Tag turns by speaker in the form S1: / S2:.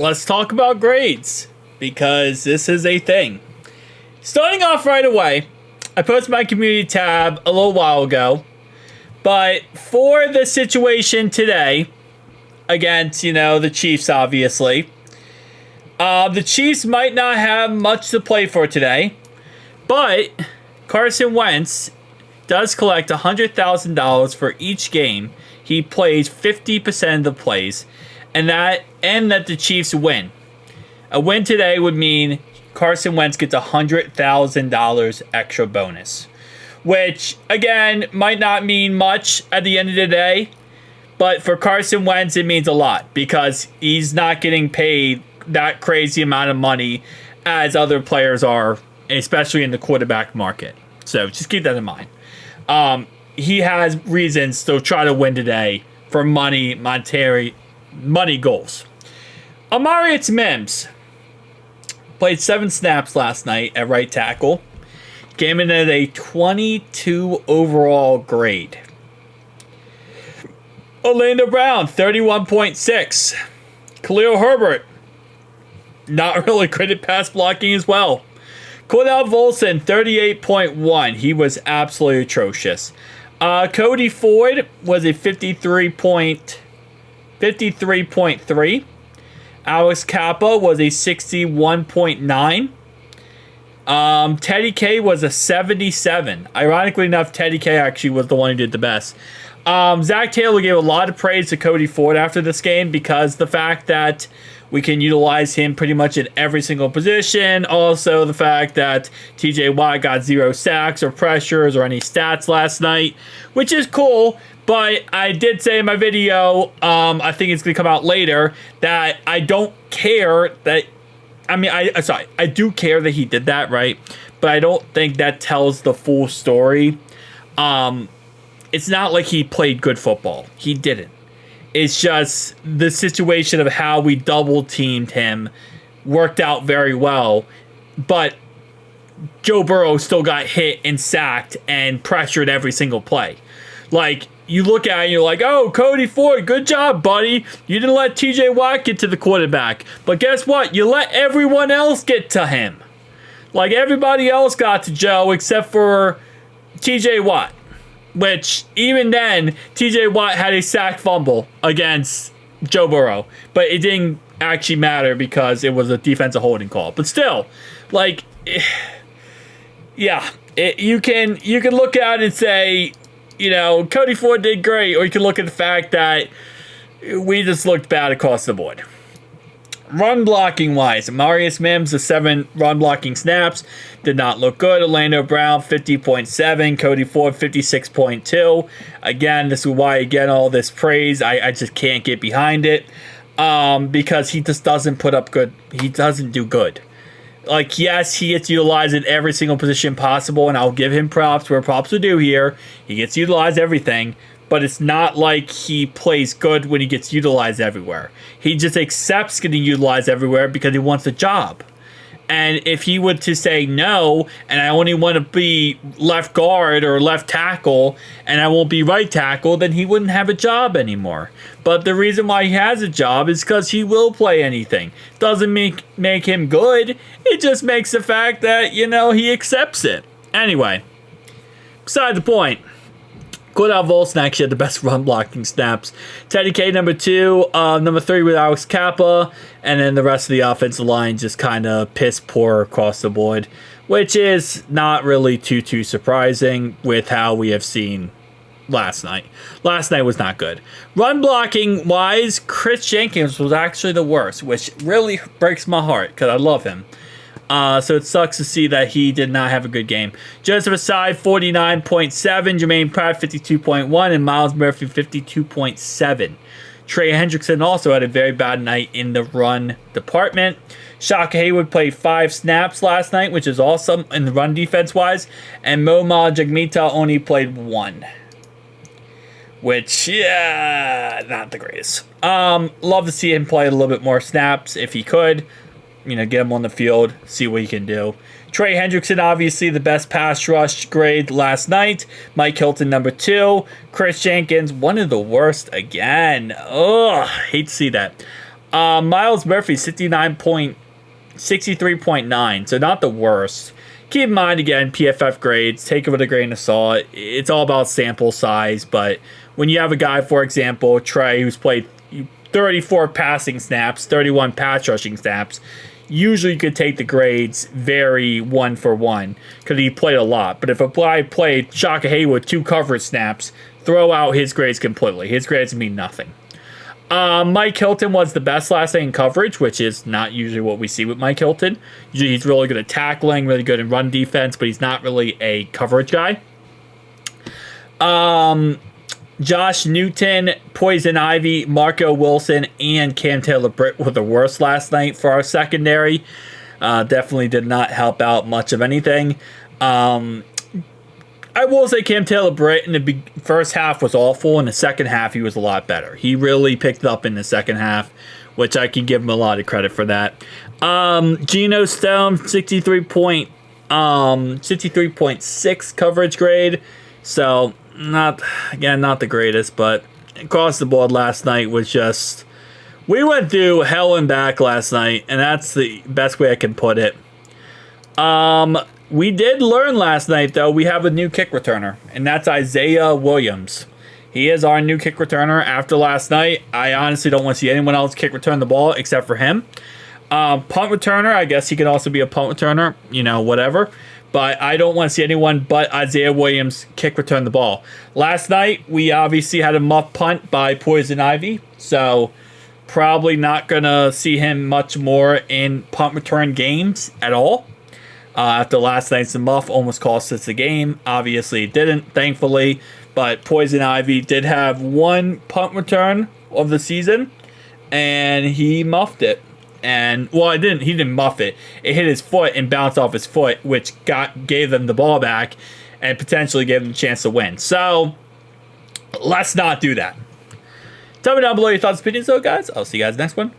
S1: let's talk about grades because this is a thing. Starting off right away, I posted my community tab a little while ago, but for the situation today against, the Chiefs, obviously, the Chiefs might not have much to play for today, but Carson Wentz does collect $100,000 for each game he plays 50% of the plays, and that the Chiefs win. A win today would mean Carson Wentz gets $100,000 extra bonus, which, again, might not mean much at the end of the day, but for Carson Wentz, it means a lot because he's not getting paid that crazy amount of money as other players are, especially in the quarterback market. So just keep that in mind. He has reasons to try to win today for money goals. Amarius Mims played 7 snaps last night at right tackle. Came in at a 22 overall grade. Orlando Brown, 31.6. Khalil Herbert, not really great at pass blocking as well. Cordell Volson, 38.1. He was absolutely atrocious. Cody Ford was a 53.3. Alex Kappa was a 61.9. Teddy K was a 77. Ironically enough, Teddy K actually was the one who did the best. Zach Taylor gave a lot of praise to Cody Ford after this game because the fact that we can utilize him pretty much in every single position. Also, the fact that TJ Watt got 0 sacks or pressures or any stats last night, which is cool. But I did say in my video, I think it's going to come out later, that I don't care that... I do care that he did that, right? But I don't think that tells the full story. It's not like he played good football. He didn't. It's just the situation of how we double teamed him worked out very well. But Joe Burrow still got hit and sacked and pressured every single play. Like, you look at it and you're like, oh, Cody Ford, good job, buddy. You didn't let TJ Watt get to the quarterback. But guess what? You let everyone else get to him. Like, everybody else got to Joe except for TJ Watt. Which, even then, TJ Watt had a sack fumble against Joe Burrow. But it didn't actually matter because it was a defensive holding call. But still, like, yeah, you can look at it and say, Cody Ford did great. Or you can look at the fact that we just looked bad across the board. Run blocking wise, Amarius Mims, the 7 run blocking snaps, did not look good. Orlando Brown, 50.7. Cody Ford, 56.2. Again, this is why I get all this praise. I just can't get behind it because he just doesn't put up good. He doesn't do good. Like, yes, he gets utilized in every single position possible, and I'll give him props where props are due here. He gets utilized everything. But it's not like he plays good when he gets utilized everywhere. He just accepts getting utilized everywhere because he wants a job. And if he were to say no, and I only want to be left guard or left tackle, and I won't be right tackle, then he wouldn't have a job anymore. But the reason why he has a job is because he will play anything. Doesn't make him good. It just makes the fact that, he accepts it. Anyway, beside the point. Cordell Volson actually had the best run blocking snaps. Teddy K, number 2. Number 3 with Alex Kappa. And then the rest of the offensive line just kind of piss poor across the board. Which is not really too surprising with how we have seen last night. Last night was not good. Run blocking wise, Chris Jenkins was actually the worst. Which really breaks my heart because I love him. So it sucks to see that he did not have a good game. Joseph Asai, 49.7. Jermaine Pratt, 52.1. And Miles Murphy, 52.7. Trey Hendrickson also had a very bad night in the run department. Shaka Hayward played 5 snaps last night, which is awesome in the run defense-wise. And Moma Jagmita only played 1. Which, yeah, not the greatest. Love to see him play a little bit more snaps if he could. Get him on the field, see what he can do. Trey Hendrickson, obviously the best pass rush grade last night. Mike Hilton, number 2. Chris Jenkins, one of the worst again. Ugh, hate to see that. Miles Murphy, 63.9, so not the worst. Keep in mind, again, PFF grades, take it with a grain of salt. It's all about sample size, but when you have a guy, for example, Trey, who's played 34 passing snaps, 31 pass rushing snaps, usually you could take the grades very one for one because he played a lot. But if a guy played Shaka Haywood 2 coverage snaps, throw out his grades completely. His grades mean nothing. Mike Hilton was the best last night in coverage, which is not usually what we see with Mike Hilton. Usually he's really good at tackling, really good in run defense, but he's not really a coverage guy. Josh Newton, Poison Ivy, Marco Wilson, and Cam Taylor-Britt were the worst last night for our secondary. Definitely did not help out much of anything. I will say Cam Taylor-Britt in the first half was awful. In the second half, he was a lot better. He really picked up in the second half, which I can give him a lot of credit for that. Geno Stone, 63.6 coverage grade. So, not the greatest, but across the board last night was just... We went through hell and back last night, and that's the best way I can put it. We did learn last night, though, we have a new kick returner, and that's Isaiah Williams. He is our new kick returner after last night. I honestly don't want to see anyone else kick return the ball except for him. Punt returner, I guess he can also be a punt returner, whatever. But I don't want to see anyone but Isaiah Williams kick return the ball. Last night, we obviously had a muff punt by Poison Ivy, so probably not going to see him much more in punt return games at all. After last night's muff almost cost us the game. Obviously, it didn't, thankfully. But Poison Ivy did have one punt return of the season, and he muffed it. And, well, he didn't muff it. It hit his foot and bounced off his foot, which gave them the ball back and potentially gave them a chance to win. So, let's not do that. Tell me down below your thoughts and opinions, though, guys. I'll see you guys next one. Peace.